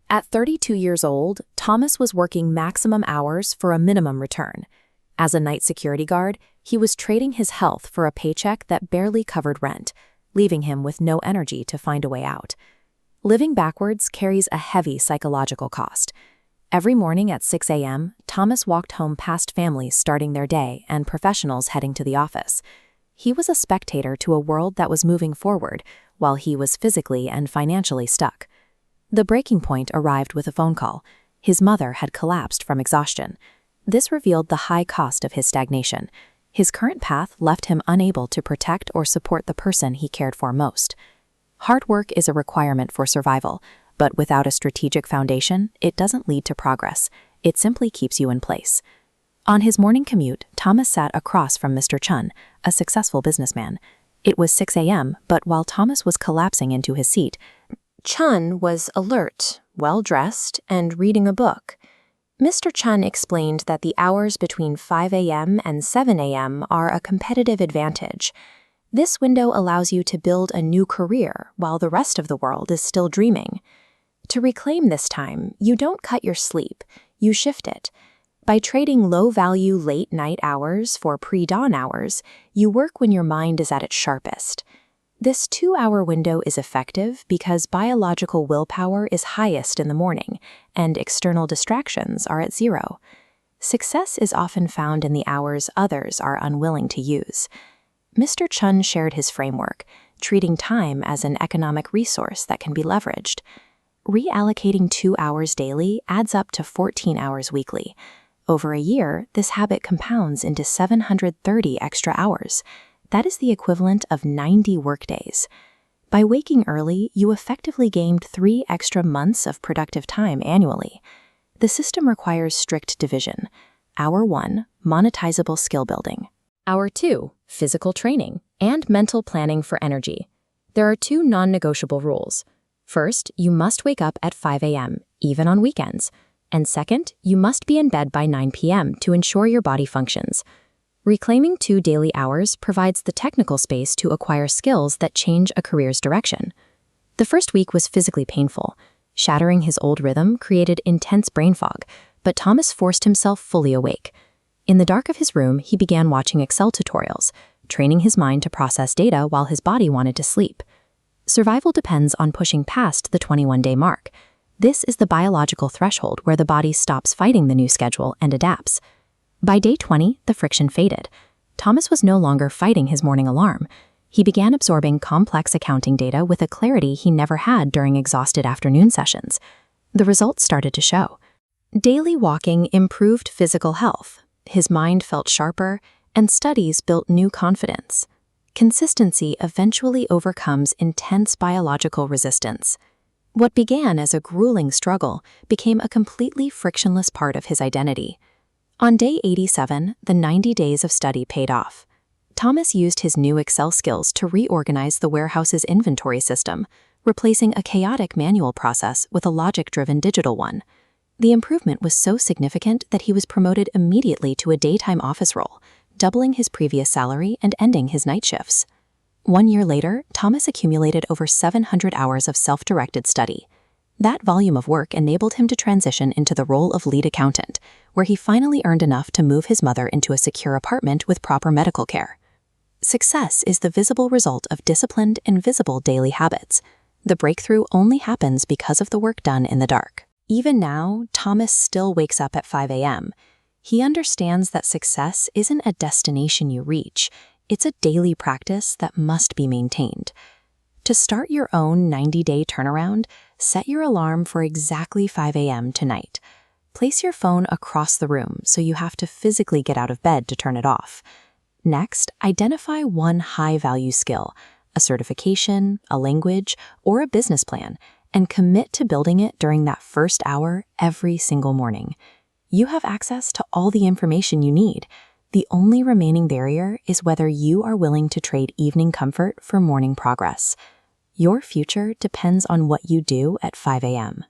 At 32 years old, Thomas was working maximum hours for a minimum return. As a night security guard, he was trading his health for a paycheck that barely covered rent, leaving him with no energy to find a way out. Living backwards carries a heavy psychological cost. Every morning at 6 a.m., Thomas walked home past families starting their day and professionals heading to the office. He was a spectator to a world that was moving forward, while he was physically and financially stuck. The breaking point arrived with a phone call. His mother had collapsed from exhaustion. This revealed the high cost of his stagnation. His current path left him unable to protect or support the person he cared for most. Hard work is a requirement for survival, but without a strategic foundation, it doesn't lead to progress. It simply keeps you in place. On his morning commute, Thomas sat across from Mr. Chun, a successful businessman. It was 6 a.m., but while Thomas was collapsing into his seat, Chun was alert, well-dressed, and reading a book. Mr. Chun explained that the hours between 5 a.m. and 7 a.m. are a competitive advantage. This window allows you to build a new career while the rest of the world is still dreaming. To reclaim this time, you don't cut your sleep, you shift it. By trading low-value late-night hours for pre-dawn hours, you work when your mind is at its sharpest. This 2-hour window is effective because biological willpower is highest in the morning, and external distractions are at zero. Success is often found in the hours others are unwilling to use. Mr. Chun shared his framework, treating time as an economic resource that can be leveraged. Reallocating 2 hours daily adds up to 14 hours weekly. Over a year, this habit compounds into 730 extra hours. That is the equivalent of 90 workdays. By waking early, you effectively gained 3 extra months of productive time annually. The system requires strict division. Hour 1, monetizable skill building. Hour 2, physical training and mental planning for energy. There are 2 non-negotiable rules. First, you must wake up at 5 a.m., even on weekends. And second, you must be in bed by 9 p.m. to ensure your body functions. Reclaiming 2 daily hours provides the technical space to acquire skills that change a career's direction. The first week was physically painful. Shattering his old rhythm created intense brain fog, but Thomas forced himself fully awake. In the dark of his room, he began watching Excel tutorials, training his mind to process data while his body wanted to sleep. Survival depends on pushing past the 21-day mark. This is the biological threshold where the body stops fighting the new schedule and adapts. By day 20, the friction faded. Thomas was no longer fighting his morning alarm. He began absorbing complex accounting data with a clarity he never had during exhausted afternoon sessions. The results started to show. Daily walking improved physical health. His mind felt sharper, and studies built new confidence. Consistency eventually overcomes intense biological resistance. What began as a grueling struggle became a completely frictionless part of his identity. On day 87, the 90 days of study paid off. Thomas used his new Excel skills to reorganize the warehouse's inventory system, replacing a chaotic manual process with a logic-driven digital one. The improvement was so significant that he was promoted immediately to a daytime office role, doubling his previous salary and ending his night shifts. 1 year later, Thomas accumulated over 700 hours of self-directed study. That volume of work enabled him to transition into the role of lead accountant, where he finally earned enough to move his mother into a secure apartment with proper medical care. Success is the visible result of disciplined and visible daily habits. The breakthrough only happens because of the work done in the dark. Even now, Thomas still wakes up at 5 a.m. He understands that success isn't a destination you reach, it's a daily practice that must be maintained. To start your own 90-day turnaround, set your alarm for exactly 5 a.m. tonight. Place your phone across the room so you have to physically get out of bed to turn it off. Next, identify one high-value skill, a certification, a language, or a business plan, and commit to building it during that first hour every single morning. You have access to all the information you need. The only remaining barrier is whether you are willing to trade evening comfort for morning progress. Your future depends on what you do at 5 a.m.